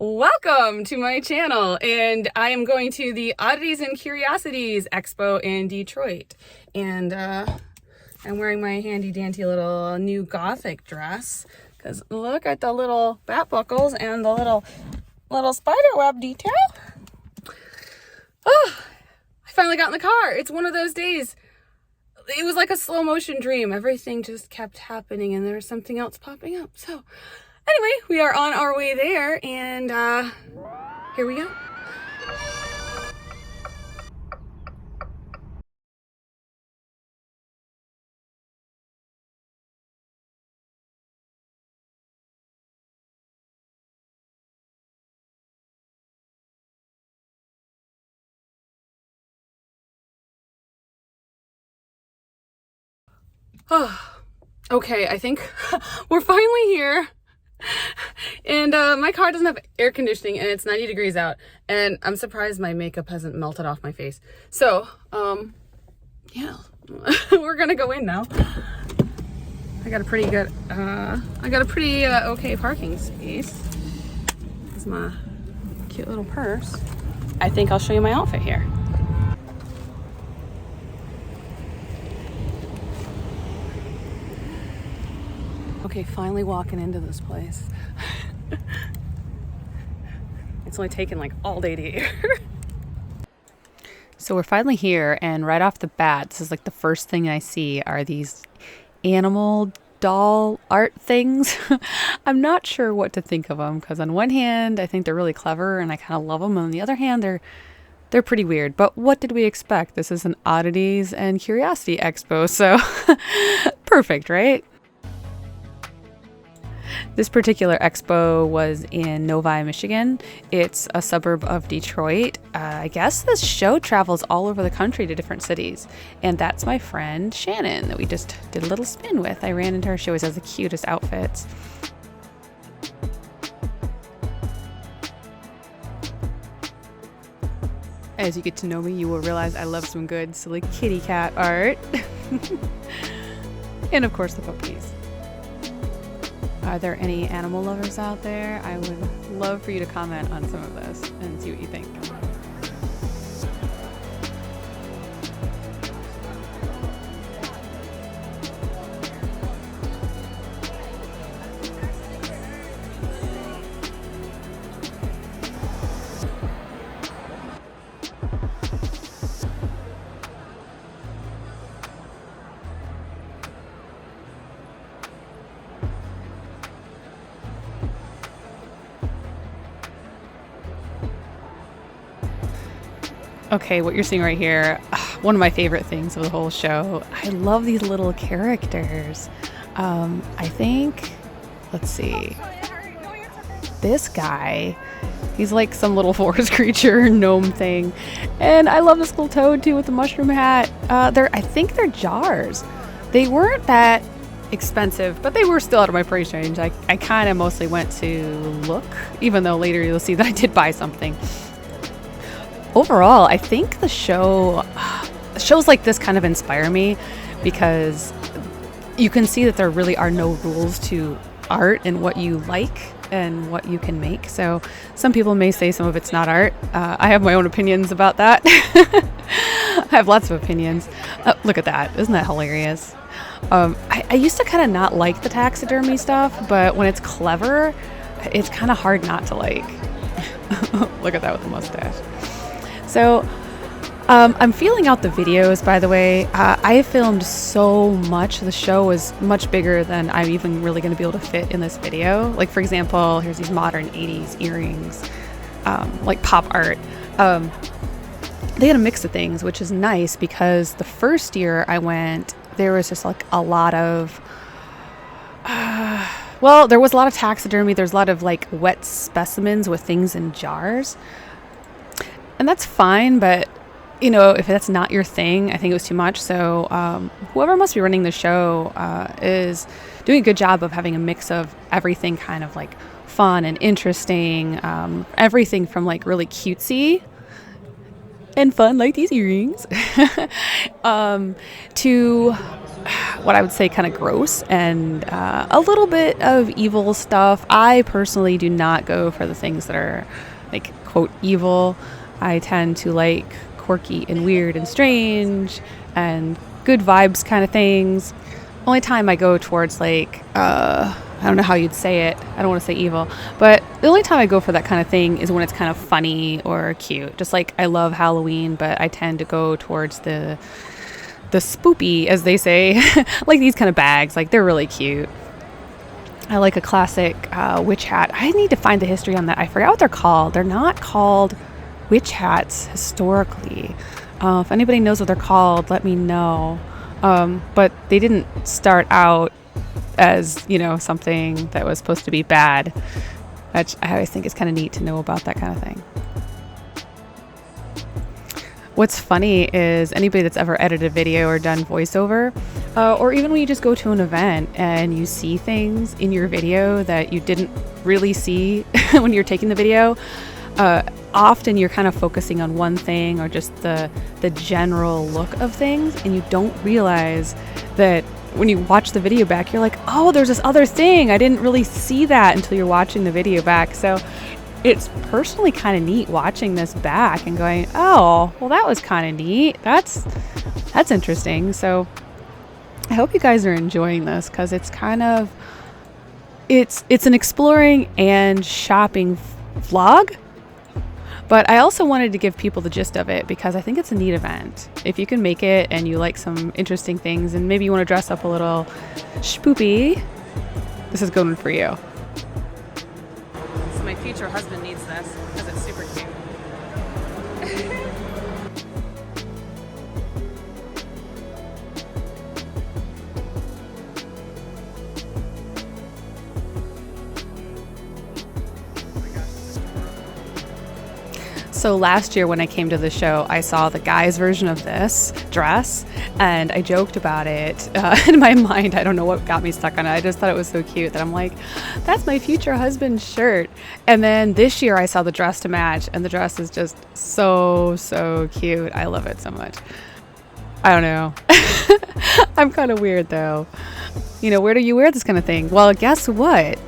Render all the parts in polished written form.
Welcome to my channel, and I am going to the Oddities and Curiosities Expo in Detroit, and I'm wearing my handy dandy little new gothic dress because look at the little bat buckles and the little spider web detail. Oh, I finally got in the car. It's one of those days. It was like a slow motion dream. Everything just kept happening and there was something else popping up. So anyway, we are on our way there, and here we go. Oh, okay, I think we're finally here. And my car doesn't have air conditioning and it's 90 degrees out, and I'm surprised my makeup hasn't melted off my face. So yeah, we're gonna go in now. I got a pretty good okay parking space. This is my cute little purse. I think I'll show you my outfit here. Okay, finally walking into this place. It's only taken like all day to get here. So we're finally here, and right off the bat, this is like the first thing I see are these animal doll art things. I'm not sure what to think of them because on one hand, I think they're really clever and I kind of love them. On the other hand, they're pretty weird. But what did we expect? This is an Oddities and Curiosity Expo, so perfect, right? This particular expo was in Novi, Michigan. It's a suburb of Detroit. I guess this show travels all over the country to different cities. And that's my friend Shannon that we just did a little spin with. I ran into her. She always has the cutest outfits. As you get to know me, you will realize I love some good silly kitty cat art. And of course the puppies. Are there any animal lovers out there? I would love for you to comment on some of this and see what you think. Okay, what you're seeing right here, one of my favorite things of the whole show. I love these little characters. I think, let's see, this guy, he's like some little forest creature, gnome thing. And I love this little toad too with the mushroom hat. I think they're jars. They weren't that expensive, but they were still out of my price range. I kind of mostly went to look, even though later you'll see that I did buy something. Overall, I think the shows like this kind of inspire me because you can see that there really are no rules to art and what you like and what you can make. So some people may say some of it's not art. I have my own opinions about that. I have lots of opinions. Look at that. Isn't that hilarious? I used to kind of not like the taxidermy stuff, but when it's clever, it's kind of hard not to like. Look at that with the mustache. So I'm feeling out the videos, by the way. I filmed so much. The show was much bigger than I'm even really going to be able to fit in this video. Like, for example, here's these modern 80s earrings, like pop art. They had a mix of things, which is nice because the first year I went, there was just like a lot of, well, there was a lot of taxidermy. There's a lot of like wet specimens with things in jars. And that's fine, but you know, if that's not your thing, I think it was too much. So whoever must be running the show is doing a good job of having a mix of everything kind of like fun and interesting, everything from like really cutesy and fun like these earrings to what I would say kind of gross and a little bit of evil stuff. I personally do not go for the things that are like quote evil. I tend to like quirky and weird and strange and good vibes kind of things. Only time I go towards like I don't know how you'd say it. I don't want to say evil, but the only time I go for that kind of thing is when it's kind of funny or cute. Just like I love Halloween, but I tend to go towards the spoopy, as they say, like these kind of bags. Like they're really cute. I like a classic witch hat. I need to find the history on that. I forgot what they're called. They're not called witch hats historically. If anybody knows what they're called, let me know. But they didn't start out as, you know, something that was supposed to be bad. Which I always think is kind of neat to know about that kind of thing. What's funny is anybody that's ever edited a video or done voiceover, or even when you just go to an event and you see things in your video that you didn't really see when you're taking the video, often you're kind of focusing on one thing or just the general look of things, and you don't realize that when you watch the video back, you're like, oh, there's this other thing. I didn't really see that until you're watching the video back. So it's personally kind of neat watching this back and going, oh, well, that was kind of neat. That's interesting. So I hope you guys are enjoying this, because it's kind of, it's an exploring and shopping vlog. But I also wanted to give people the gist of it because I think it's a neat event. If you can make it and you like some interesting things and maybe you want to dress up a little spoopy, this is going for you. So my future husband needs this because it's super cute. So last year when I came to the show, I saw the guy's version of this dress and I joked about it in my mind. I don't know what got me stuck on it. I just thought it was so cute that I'm like, that's my future husband's shirt. And then this year I saw the dress to match, and the dress is just so cute. I love it so much. I don't know. I'm kind of weird though. You know, where do you wear this kind of thing? Well, guess what?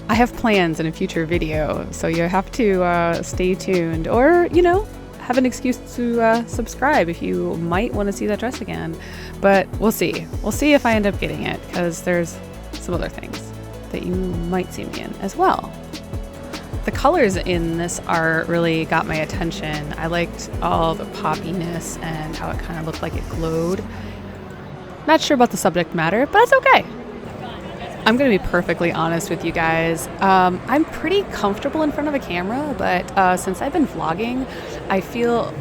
I have plans in a future video, so you have to stay tuned, or, you know, have an excuse to subscribe if you might want to see that dress again. But we'll see. We'll see if I end up getting it, because there's some other things that you might see me in as well. The colors in this art really got my attention. I liked all the poppiness and how it kind of looked like it glowed. Not sure about the subject matter, but it's okay. I'm going to be perfectly honest with you guys. I'm pretty comfortable in front of a camera, but since I've been vlogging, I feel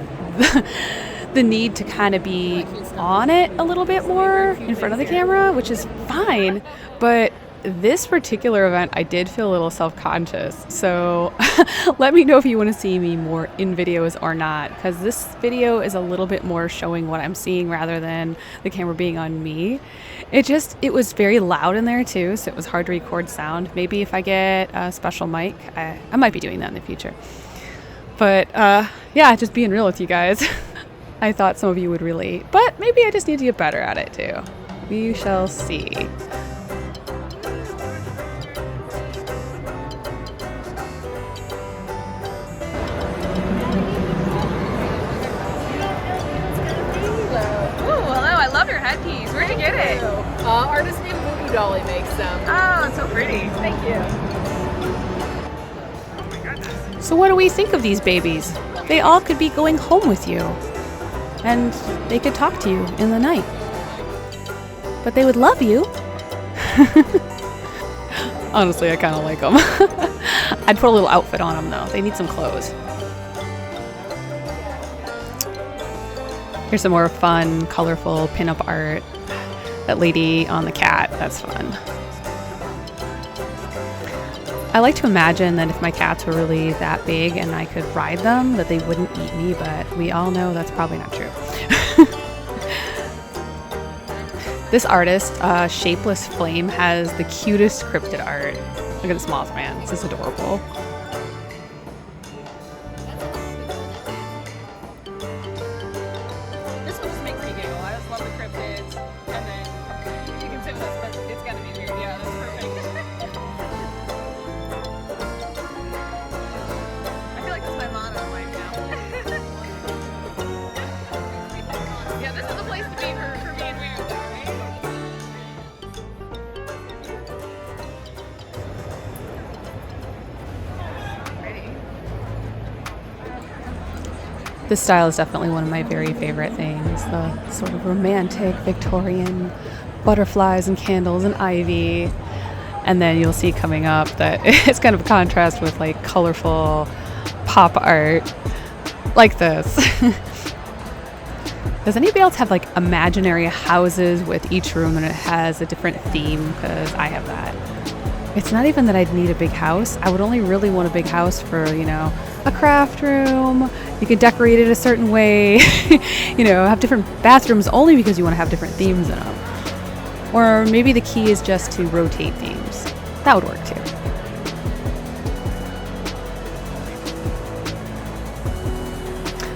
the need to kind of be on it a little bit more in front of the camera, which is fine. But this particular event, I did feel a little self-conscious. So let me know if you want to see me more in videos or not, because this video is a little bit more showing what I'm seeing rather than the camera being on me. It was very loud in there too, so it was hard to record sound. Maybe if I get a special mic, I might be doing that in the future. But yeah, just being real with you guys. I thought some of you would relate, but maybe I just need to get better at it too. We shall see. Headpiece. Where'd you get it? Artist named Voodoo Dolly makes them. Oh, it's so pretty. Thank you. Oh my goodness. So what do we think of these babies? They all could be going home with you. And they could talk to you in the night. But they would love you. Honestly, I kind of like them. I'd put a little outfit on them though. They need some clothes. Here's some more fun, colorful pinup art. That lady on the cat, that's fun. I like to imagine that if my cats were really that big and I could ride them, that they wouldn't eat me, but we all know that's probably not true. This artist, Shapeless Flame, has the cutest cryptid art. Look at this moth man, this is adorable. This style is definitely one of my very favorite things. The sort of romantic Victorian butterflies and candles and ivy. And then you'll see coming up that it's kind of a contrast with like colorful pop art like this. Does anybody else have like imaginary houses with each room and it has a different theme? Because I have that. It's not even that I'd need a big house. I would only really want a big house for, you know, a craft room. You could decorate it a certain way. You know, have different bathrooms only because you want to have different themes in them. Or maybe the key is just to rotate themes. That would work too.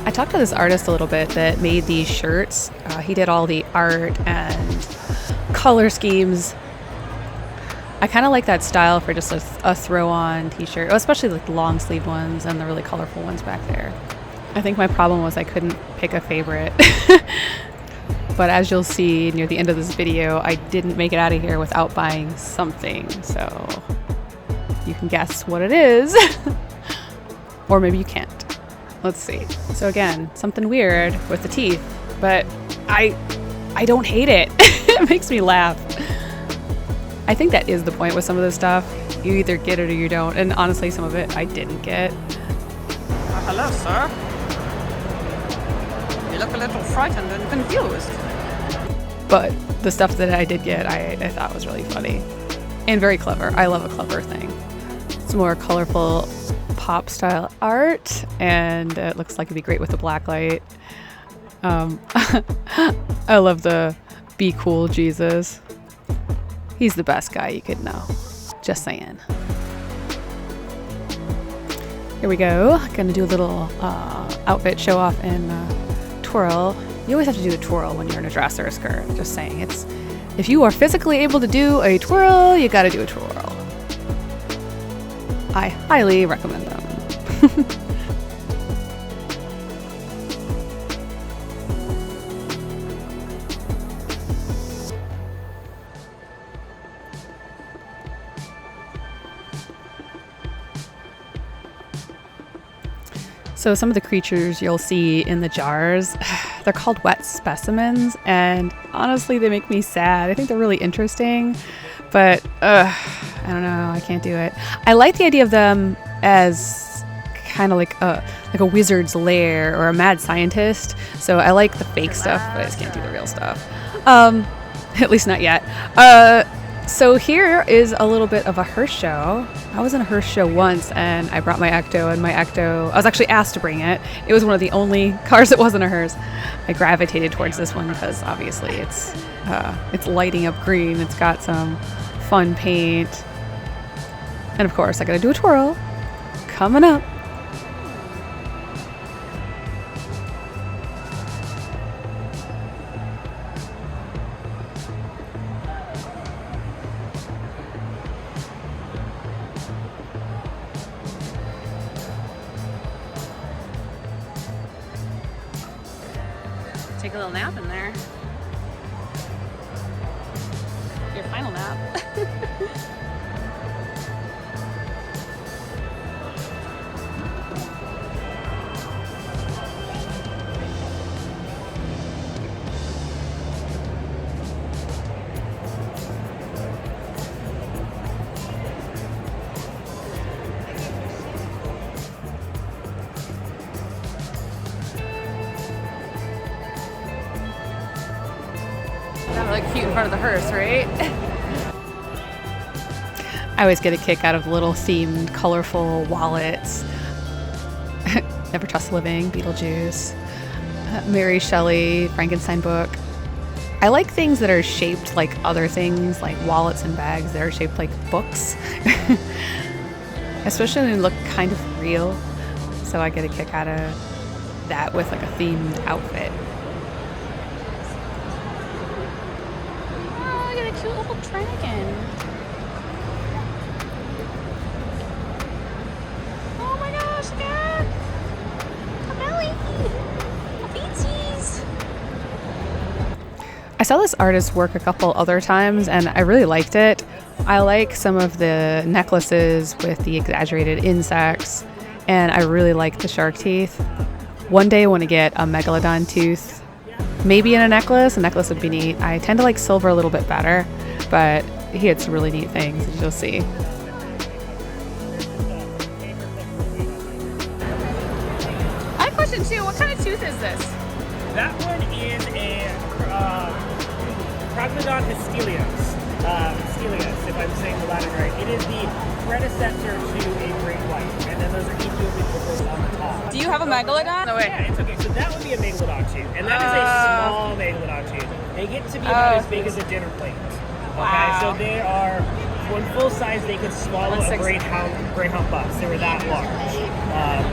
I talked to this artist a little bit that made these shirts. He did all the art and color schemes. I kind of like that style for just a throw-on t-shirt, especially like the long sleeve ones and the really colorful ones back there. I think my problem was I couldn't pick a favorite. But as you'll see near the end of this video, I didn't make it out of here without buying something. So you can guess what it is. Or maybe you can't. Let's see. So again, something weird with the teeth, but I don't hate it. It makes me laugh. I think that is the point with some of this stuff. You either get it or you don't. And honestly, some of it I didn't get. Hello, sir. You look a little frightened and confused. But the stuff that I did get, I thought was really funny. And very clever. I love a clever thing. It's more colorful pop style art. And it looks like it'd be great with the black light. I love the Be Cool Jesus. He's the best guy you could know. Just saying. Here we go. Gonna do a little outfit show off and twirl. You always have to do a twirl when you're in a dress or a skirt. Just saying. It's if you are physically able to do a twirl, you gotta do a twirl. I highly recommend them. So some of the creatures you'll see in the jars, they're called wet specimens, and honestly they make me sad. I think they're really interesting, but I don't know, I can't do it. I like the idea of them as kind of like a wizard's lair or a mad scientist, so I like the fake stuff, but I just can't do the real stuff. At least not yet. So here is a little bit of a hearse show. I was in a hearse show once and I brought my Ecto, and my Ecto, I was actually asked to bring it. It was one of the only cars that wasn't a hearse. I gravitated towards this one because obviously it's lighting up green. It's got some fun paint. And of course I gotta do a twirl. Coming up. Take a little nap in there. Your final nap. That look cute in front of the hearse, right? I always get a kick out of little themed, colorful wallets. Never Trust Living, Beetlejuice, Mary Shelley, Frankenstein book. I like things that are shaped like other things, like wallets and bags that are shaped like books. Especially when they look kind of real. So I get a kick out of that with like a themed outfit. Oh, look at a cute little dragon. Oh my gosh, look at a belly. A feetsies. I saw this artist work a couple other times and I really liked it. I like some of the necklaces with the exaggerated insects, and I really like the shark teeth. One day I want to get a megalodon tooth, maybe in a necklace. A necklace would be neat. I tend to like silver a little bit better, but he had some really neat things, as you'll see. I have a question too. What kind of tooth is this? That one is a Crocodon hystelios. Hystelios, if I'm saying the Latin right. It is the predecessor to a great white, and then those are each with on the top. Do you have a megalodon? No way. Yeah, it's okay. So that would be a megalodon tooth, and that is a small megalodon tooth. They get to be about as big as a dinner plate. Okay, Wow. so they are, when full size, they could swallow a greyhound bus. They were that large.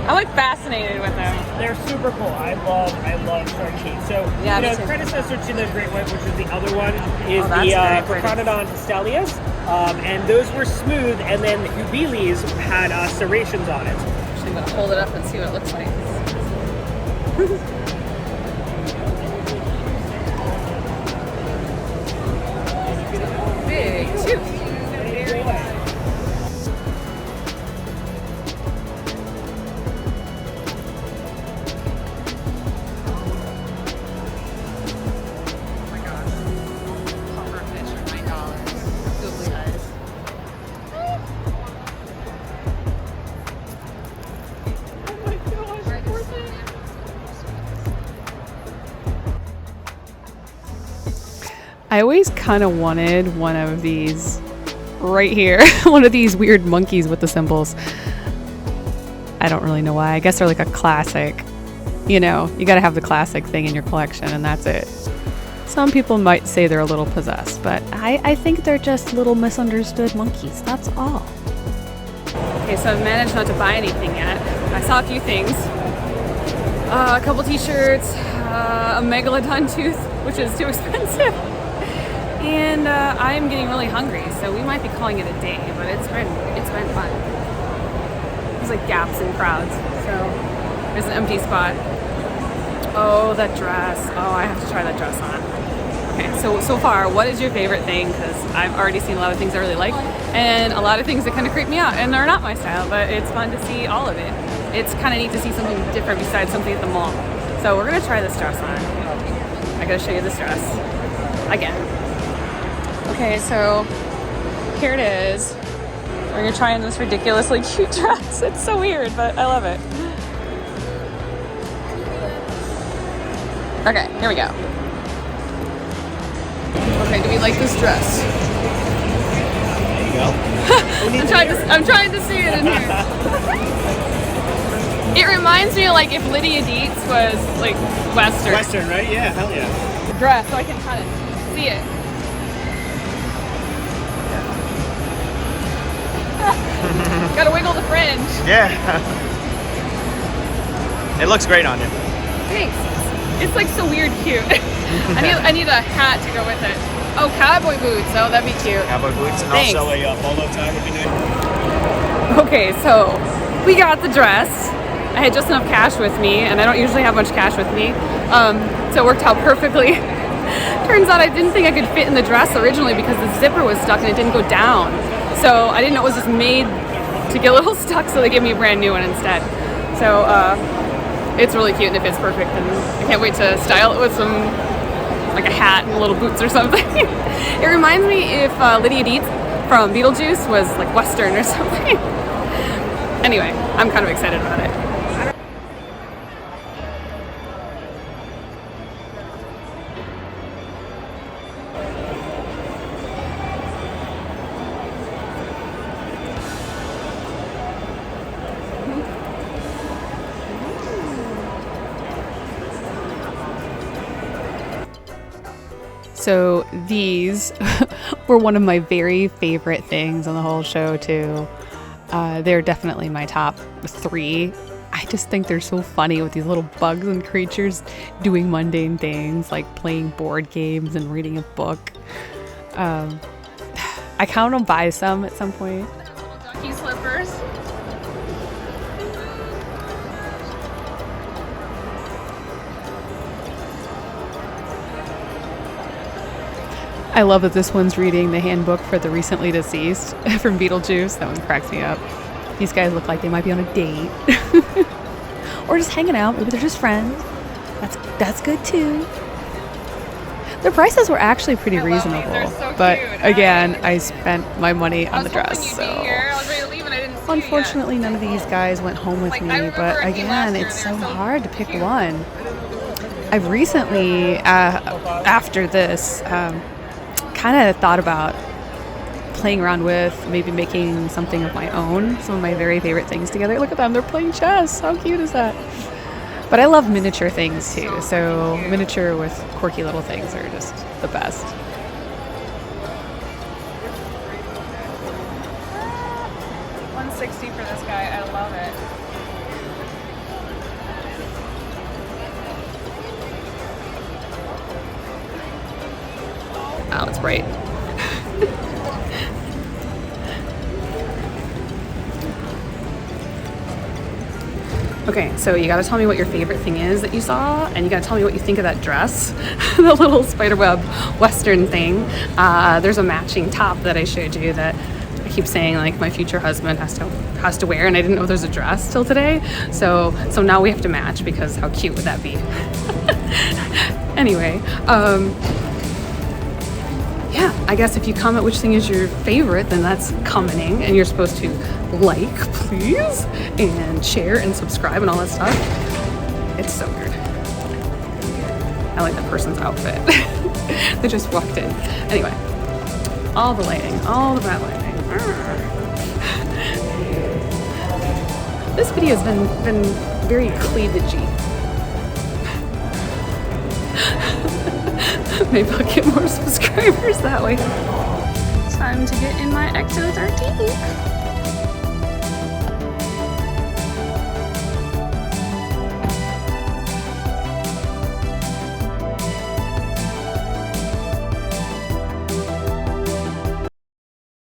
I'm like fascinated with them. They're super cool. I love shark teeth. So, Yeah, you me know, too. predecessor to the great white, which is the other one, is that's very pretty. Crocodon hystelios. And those were smooth, and then the Hubilis had serrations on it. Actually, I'm gonna hold it up and see what it looks like. Big tooth. I always kind of wanted one of these right here. One of these weird monkeys with the symbols. I don't really know why. I guess they're like a classic. You know, you got to have the classic thing in your collection, and that's it. Some people might say they're a little possessed, but I think they're just little misunderstood monkeys. That's all. Okay, so I've managed not to buy anything yet. I saw a few things. A couple t-shirts, a megalodon tooth, which is too expensive. And I'm getting really hungry, so we might be calling it a day, but it's been fun. There's like gaps in crowds, so there's an empty spot. Oh, that dress. Oh, I have to try that dress on. Okay, so far, what is your favorite thing? Because I've already seen a lot of things I really like, and a lot of things that kind of creep me out, and they're not my style, but it's fun to see all of it. It's kind of neat to see something different besides something at the mall. So we're gonna try this dress on. I gotta show you this dress again. Okay, so here it is. We're gonna try on this ridiculously cute dress. It's so weird, but I love it. Okay, here we go. Okay, do we like this dress? There you go. I'm trying to see it in here. It reminds me of like if Lydia Dietz was like Western. Western, right? Yeah, hell yeah. Dress, so I can kind of see it. Gotta wiggle the fringe. Yeah. It looks great on you. Thanks. It's like so weird cute. I need a hat to go with it. Oh, cowboy boots. Oh, that'd be cute. Cowboy boots and Thanks. also a polo tie would be nice. Okay, so we got the dress. I had just enough cash with me, and I don't usually have much cash with me. So it worked out perfectly. Turns out I didn't think I could fit in the dress originally because the zipper was stuck and it didn't go down. So I didn't know it was just made to get a little stuck, so they gave me a brand new one instead. So it's really cute and it fits perfect, and I can't wait to style it with some, like a hat and little boots or something. It reminds me if Lydia Dietz from Beetlejuice was like Western or something. Anyway, I'm kind of excited about it. So these were one of my very favorite things on the whole show too. They're definitely my top 3. I just think they're so funny with these little bugs and creatures doing mundane things like playing board games and reading a book. I count on buy some at some point. Little ducky slippers. I love that this one's reading the handbook for the recently deceased from Beetlejuice. That one cracks me up. These guys look like they might be on a date. or just hanging out. Maybe they're just friends. That's good too. The prices were actually pretty reasonable, but again, I spent my money on the dress. So unfortunately, none of these guys went home with me. But again, it's so hard to pick one. I've recently, after this, kind of thought about playing around with maybe making something of my own, some of my very favorite things together. Look at them, they're playing chess. How cute is that? But I love miniature things too, so miniature with quirky little things are just the best. $160 for this guy. I love it. Wow, it's bright. Okay, so you gotta tell me what your favorite thing is that you saw, and you gotta tell me what you think of that dress, the little spiderweb western thing. There's a matching top that I showed you that I keep saying like my future husband has to wear, and I didn't know there's a dress till today. So now we have to match, because how cute would that be? Anyway, yeah, I guess if you comment which thing is your favorite, then that's commenting, and you're supposed to like, please, and share and subscribe and all that stuff. It's so weird. I like that person's outfit. They just walked in. Anyway, all the lighting, all the bad lighting. This video has been very cleavagey. Maybe I'll get more subscribers that way. Time to get in my Ecto 13.